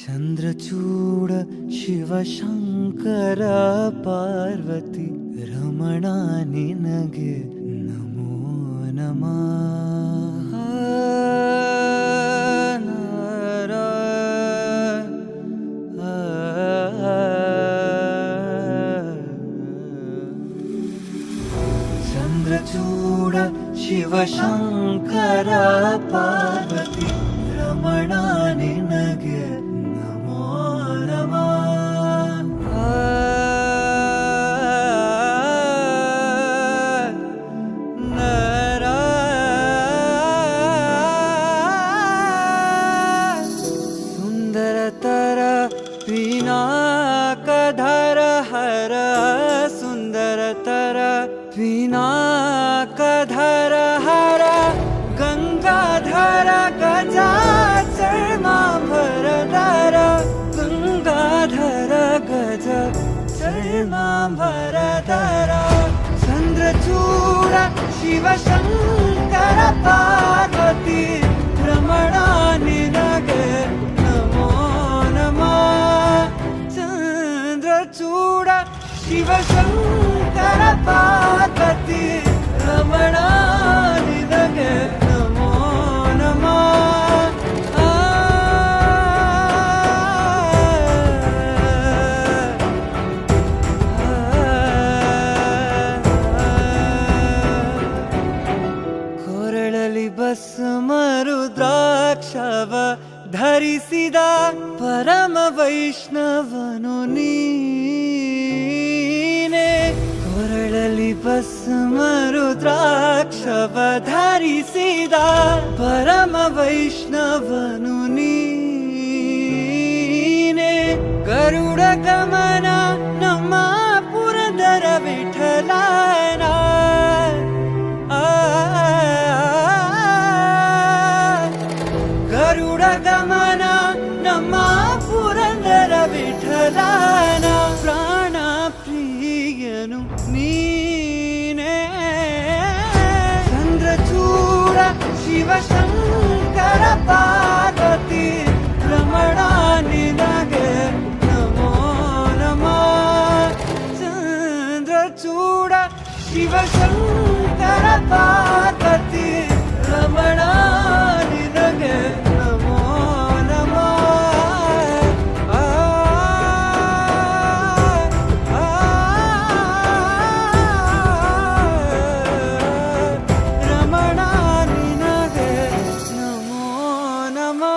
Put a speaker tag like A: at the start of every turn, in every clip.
A: ಚಂದ್ರಚೂಡ ಶಿವಶಂಕರ ಪಾರ್ವತಿ ರಮಣ ನಿನಗೆ ನಮೋ ನಮಃ. ಚಂದ್ರಚೂಡ ಶಿವಶಂಕರ ಪಾರ್ವತಿ ರಮಣ ನಿನಗೆ ನಮೋ ನಮಃ. ಸುಂದರತರ ಪಿನಾಕಧರ ಹರ ಸುಂದರತರ ಪಿನಾಕಧರ ಹರ ಗಂಗಾಧರ ಗಜಾಚರ್ಮಾಂಬರಧರ ಗಂಗಾಧರ ಗಜ ಚರ್ಮಾಂಬರಧರ ಚಂದ್ರಚೂಡ ಶಿವಶಂಕರ ಪಾರ್ವತಿ ರಮಣ ನಿನಗೆ ನಮೋ ನಮಃ. ಚಂದ್ರಚೂಡ ಶಿವಶಂಕರ ಪಾರ್ವತಿ ರಮಣ ನಿನಗೆ ನಮೋ ನಮಃ. ಕೊರಳಲಿ ಭಸ್ಮ ರುದ್ರಾಕ್ಷವ ಧರಿಸಿದ ಪರಮ ವೈಷ್ಣವನು ನೀನೆ. ಕೊರಳಲಿ ಭಸ್ಮ ರುದ್ರಾಕ್ಷವ ಧರಿಸಿದ ಪರಮ ವೈಷ್ಣವನು ನೀನೆ. ಗರುಡ ಗಮನ ನಮ್ಮ ಪುರಂದರ ವಿಠಲನ ಗರುಡ ಗಮನ ನಮ್ಮ ಪುರಂದರ ವಿಠಲನ ಪ್ರಾಣ ಪ್ರಿಯನು ನೀನೇ. ಚಂದ್ರಚೂಡ ಶಿವಶಂಕರ ಪಾರ್ವತಿ ರಮಣ ನಿನಗೆ ನಮೋ ನಮಃ. ಚಂದ್ರಚೂಡ ಶಿವಶಂಕರ ಪಾರ್ವತಿ ರಮಣ ನಿನಗೆ ನಮೋ ನಮಃ. ರಮಣ ನಿನಗೆ ನಮೋ ನಮಃ.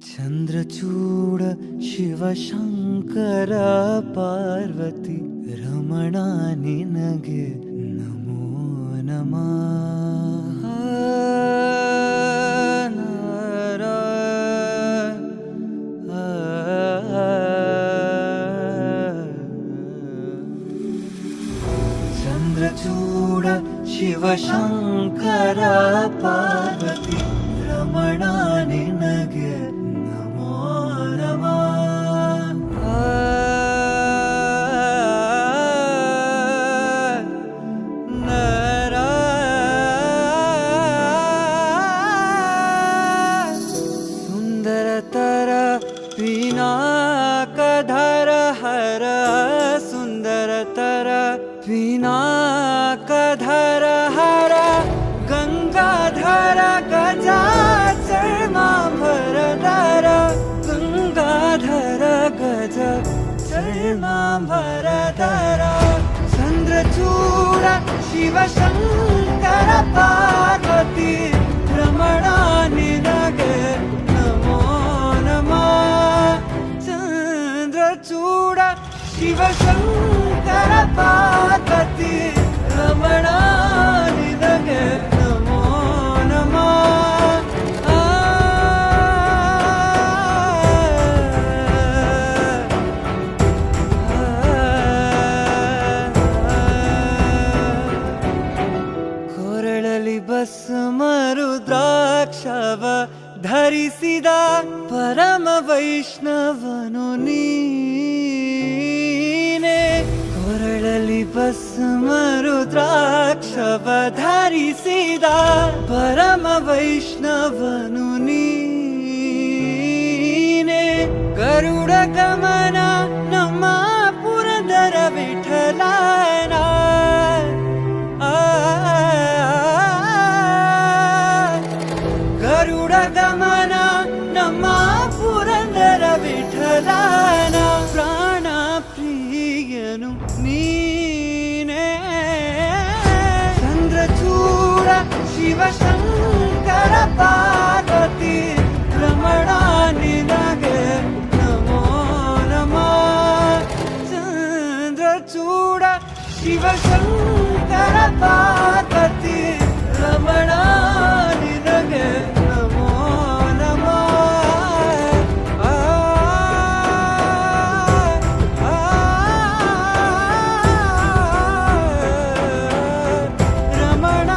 A: ಚಂದ್ರಚೂಡ ಶಿವಶಂಕರ ಪಾರ್ವತಿ ರಮಣ ನಿನಗೆ ನಮೋ ನಮಃ. ಚಂದ್ರಚೂಡ ಶಿವಶಂಕರ ಪಾರ್ವತಿ ರಮಣ ನಿನಗೆ ನಮೋ ನಮಃ. ಸುಂದರತರ ಪಿನಾಕಧರ ಹರ ಸುಂದರತರ ಪಿನಾಕಧರ ಹರ ಗಂಗಾಧರ ಗಜಾಚರ್ಮಾಂಬರಧರ ಗಂಗಾಧರ ಗಜ ಚರ್ಮಾಂಬರಧರ ಚಂದ್ರಚೂಡ ಶಿವಶಂಕರ ಪಾರ್ವತಿ ರಮಣ ನಿನಗೆ ನಮೋ ನಮಃ. ಚಂದ್ರಚೂಡ ಶಿವಶಂಕರ ಪಾರ್ವತಿ ರಮಣ ನಿನಗೆ ನಮೋ ನಮಃ. ಕೊರಳಲಿ ಭಸ್ಮ ರುದ್ರಾಕ್ಷವ ಧರಿಸಿದ ಪರಮ ವೈಷ್ಣವನು ನೀನೆ. ಕೊರಳಲಿ ಭಸ್ಮ ರುದ್ರಾಕ್ಷ ರುದ್ರಾಕ್ಷವ ಧರಿಸಿದ ಪರಮ ವೈಷ್ಣವನು ನೀನೆ. ಗರುಡ ಗಮನ ನಮ್ಮ ಪುರಂದರ ವಿಠಲನ. ಗರುಡ ಗಮನ ನಮ್ಮ ಪುರಂದರ ವಿಠಲನ. ಪ್ರಾಣ ಪ್ರಿಯನು ನೀನೇ. ಚಂದ್ರಚೂಡ ಶಿವಶಂಕರ ಪಾರ್ವತಿ ರಮಣ ನಿನಗೆ ನಮೋ ನಮಃ. ಚಂದ್ರಚೂಡ ಶಿವಶಂಕರ ಪಾರ್ವತಿ ರಮಣ ನಿನಗೆ ನಮೋ ನಮಃ. ರಮಣ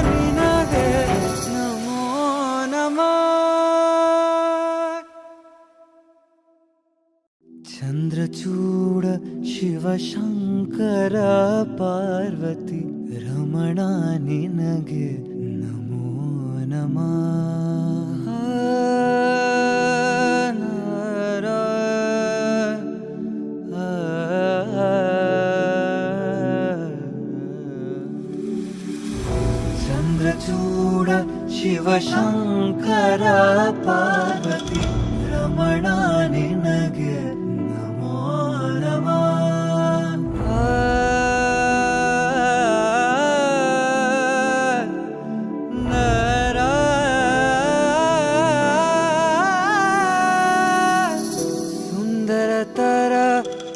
A: ನಿನಗೆ ನಮೋ ನಮಃ. ಚಂದ್ರಚೂಡ ಶಿವಶಂಕರ ಪಾರ್ವತಿ ರಮಣ ನಿನಗೆ ನಮೋ ನಮಃ. ಚಂದ್ರಚೂಡ ಶಿವಶಂಕರ ಪಾರ್ವತಿ ರಮಣ ನಿನಗೆ ನಮೋ ನಮಃ. ಸುಂದರತರ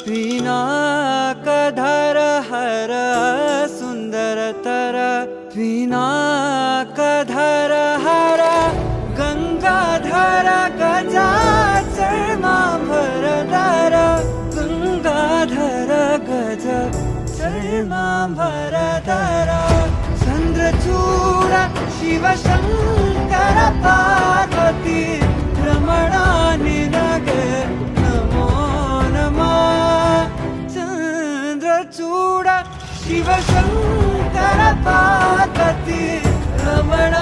A: ಪಿನಾಕಧರ ಹರ. ಸುಂದರತರ ಪಿನಾಕಧರ ಹರ. ಗಂಗಾಧರ ಗಜಾಚರ್ಮಾಂಬರಧರ. ಗಂಗಾಧರ ಗಜ ಚರ್ಮಾಂಬರಧರ. ಚಂದ್ರಚೂಡ ಶಿವಶಂಕರ ಪಾರ್ವತಿ ರಮಣ ನಿನಗೆ ನಮೋ ನಮಃ. ಚಂದ್ರಚೂಡ ಶಿವಶಂಕರ ಪಾರ್ವತಿ ರಮಣ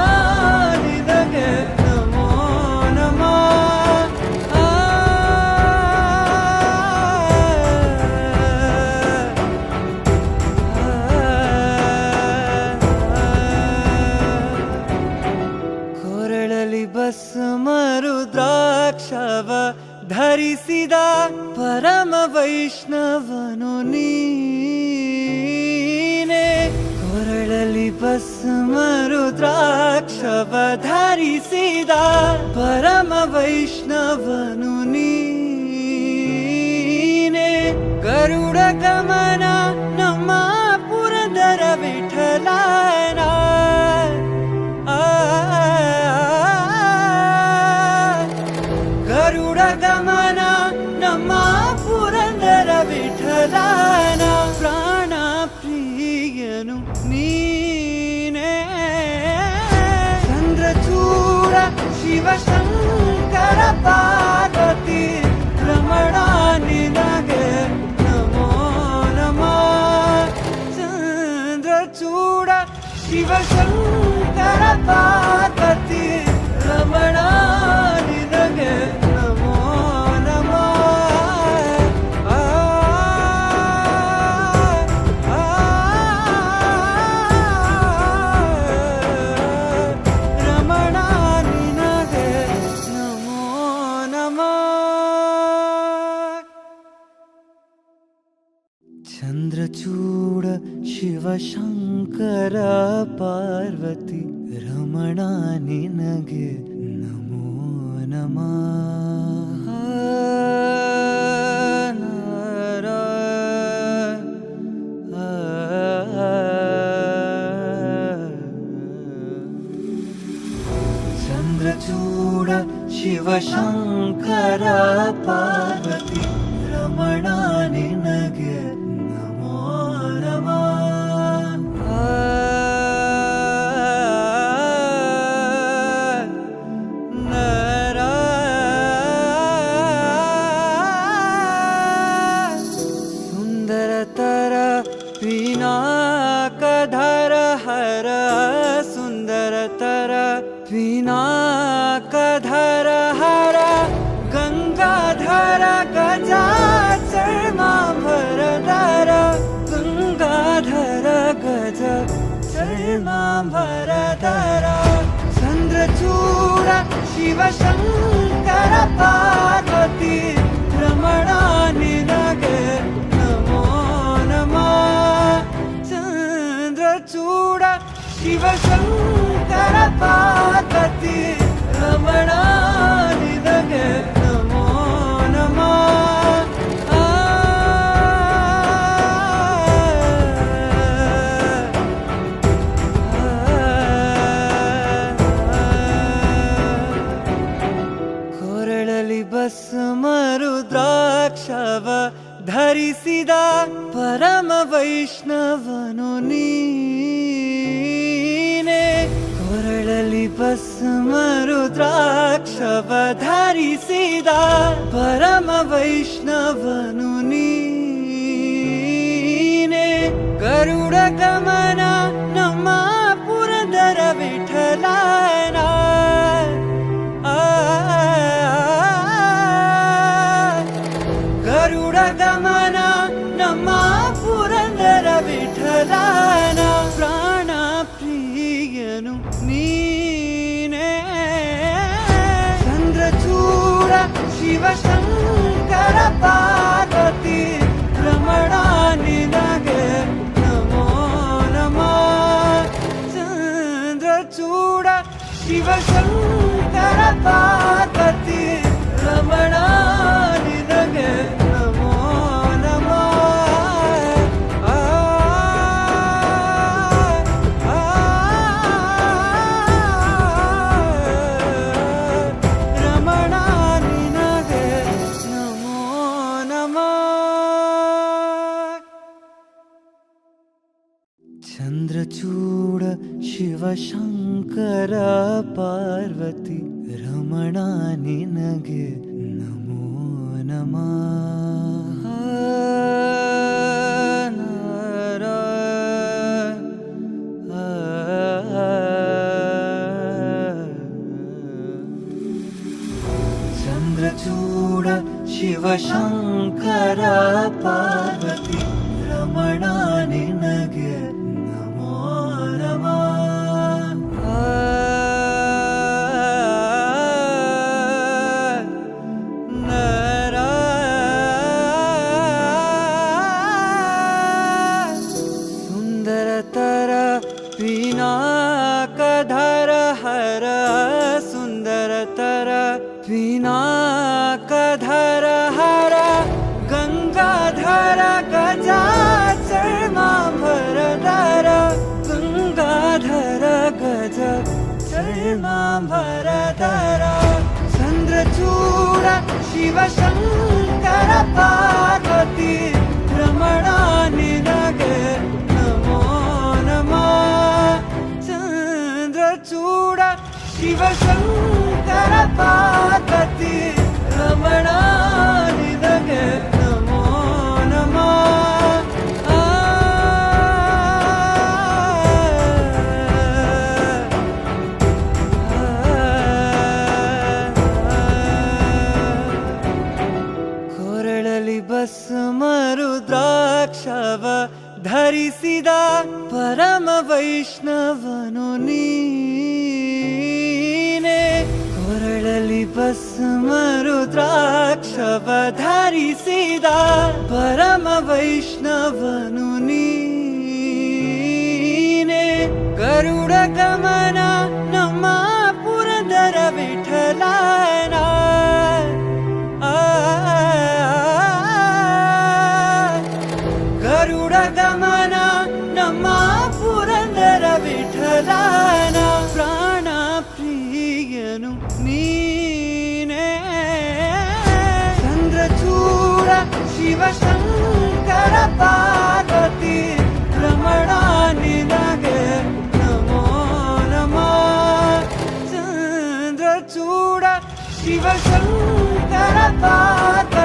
A: ನಿನಗೆ ನಮೋ ನಮಃ. ಕೊರಳಲಿ ಭಸ್ಮ ರುದ್ರಾಕ್ಷವ ಧರಿಸಿದ ಪರಮ ವೈಷ್ಣವನು ನೀನೆ. ಕೊರಳಲಿ ಭಸ್ಮ ರುದ್ರಾಕ್ಷವ ಧರಿಸಿದ ಪರಮ ವೈಷ್ಣವನು ನೀನೆ. ಗರುಡ ಗಮನ ನಮ್ಮ ಪುರಂದರ ವಿಠಲನ. ಗರುಡ ಗಮನ ನಮ್ಮ ಪುರಂದರ ವಿಠಲನ. ಪ್ರಾಣ ಪ್ರಿಯನು ನೀನೇ. ಚಂದ್ರಚೂಡ ಶಿವಶಂಕರ ಪಾರ್ವತಿ ರಮಣ ನಿನಗೆ ನಮೋ ನಮಃ. ಚಂದ್ರಚೂಡ ಶಿವಶಂಕರ ಪಾರ್ವತಿ ರಮಣ ನಿನಗೆ ನಮೋ ನಮಃ. ರಮಣ ನಿನಗೆ ನಮೋ ನಮಃ. ಚಂದ್ರಚೂಡ ಶಿವಶಂಕರ ಪಾರ್ವತಿ ರಮಣ ನಿನಗೆ ನಮೋ ನಮಃ. ಚಂದ್ರಚೂಡ ಶಿವಶಂಕರ ಪಾರ್ವತಿ ರಮಣ ನಿನಗೆ ನಮೋ ನಮಃ. ಸುಂದರತರ ಪಿನಾಕಧರ ಹರ. पिनाकधर हर गंगाधर गजाचर्माम्बरधर गंगाधर गज चर्माम्बरधर चंद्रचूड शिवशंकर पार्वती रमणा निनगे नमो नमः चंद्रचूड शिवशंकर पार्वती रमणा निनगे नमो नमः ಕೊರಳಲಿ ಭಸ್ಮ ರುದ್ರಾಕ್ಷವ ಧರಿಸಿದ ಪರಮ ವೈಷ್ಣವನು ನೀನೆ ಕೊರಳಲಿ ಭಸ್ಮ ರುದ್ರಾಕ್ಷವ ಧರಿಸಿದ ಪರಮ ವೈಷ್ಣವನು ನೀನೆ ಗರುಡ ಗಮನ ನಮ್ಮ ಪುರಂದರ ವಿಠಲನ ಗರುಡ ಗಮನ ನಮ್ಮ ಪುರಂದರ ವಿಠಲನ ಪ್ರಾಣ ಪ್ರಿಯನು ನೀನೇ ಚಂದ್ರಚೂಡ ಶಿವಶಂಕರ ಪಾರ್ವತಿ ರಮಣ ನಿನಗೆ ನಮೋ ನಮಃ ಚಂದ್ರಚೂಡ ಶಿವಶಂಕರ ಪಾರ್ವತಿ ರಮಣ ನಿನಗೆ ನಮೋ ನಮಃ ರಮಣ ನಿನಗೆ ನಮೋ ನಮಃ ಚಂದ್ರಚೂಡ ಶಿವಶಂಕರ ಪಾರ್ವತಿ ರಮಣ ನಿನಗೆ ನಮೋ ನಮಃ ಚಂದ್ರಚೂಡ ಶಿವಶಂಕರ ಪಾರ್ವತಿ ರಮಣ ನಿನಗೆ ನಮೋ ನಮಃ ಸುಂದರತರ ಪಿನಾಕಧರ ಹರ ಸುಂದರತರ ಪಿನಾಕಧರ ಹರ ಗಂಗಾಧರ ಗಜಾಚರ್ಮಾಂಬರಧರ ಗಂಗಾಧರ ಗಜ ಚರ್ಮಾಂಬರಧರ ಚಂದ್ರಚೂಡ ಶಿವಶಂಕರ ಪಾರ್ವತಿ ರಮಣ ನಿನಗೆ ನಮೋ ನಮಃ ಚಂದ್ರಚೂಡ ಶಿವಶಂಕರ ಪಾರ್ವತಿ ರಮಣ ನಿನಗೆ ನಮೋ ನಮಃ ಕೊರಳಲಿ ಭಸ್ಮ ರುದ್ರಾಕ್ಷವ ಧರಿಸಿದ ಪರಮ ವೈಷ್ಣವನು ನೀನೆ ಕೊರಳಲಿ ಭಸ್ಮ ರುದ್ರಾಕ್ಷವ ಧರಿಸಿದ ಪರಮ ವೈಷ್ಣವನು ನೀನೆ ಗರುಡ ಗಮನ ನಮ್ಮ ಪುರಂದರ ವಿಠಲನ ಗರುಡ ಗಮನ ನಮ್ಮ ಪುರಂದರ ವಿಠಲನ ಪ್ರಾಣ ಪ್ರಿಯನು ನೀನೇ ಚಂದ್ರಚೂಡ ಶಿವಶಂಕರ ಪಾರ್ವತಿ ರಮಣ ನಿನಗೆ ನಮೋ ನಮಃ ಚಂದ್ರಚೂಡ ಶಿವಶಂಕರ ಪಾರ್ವತಿ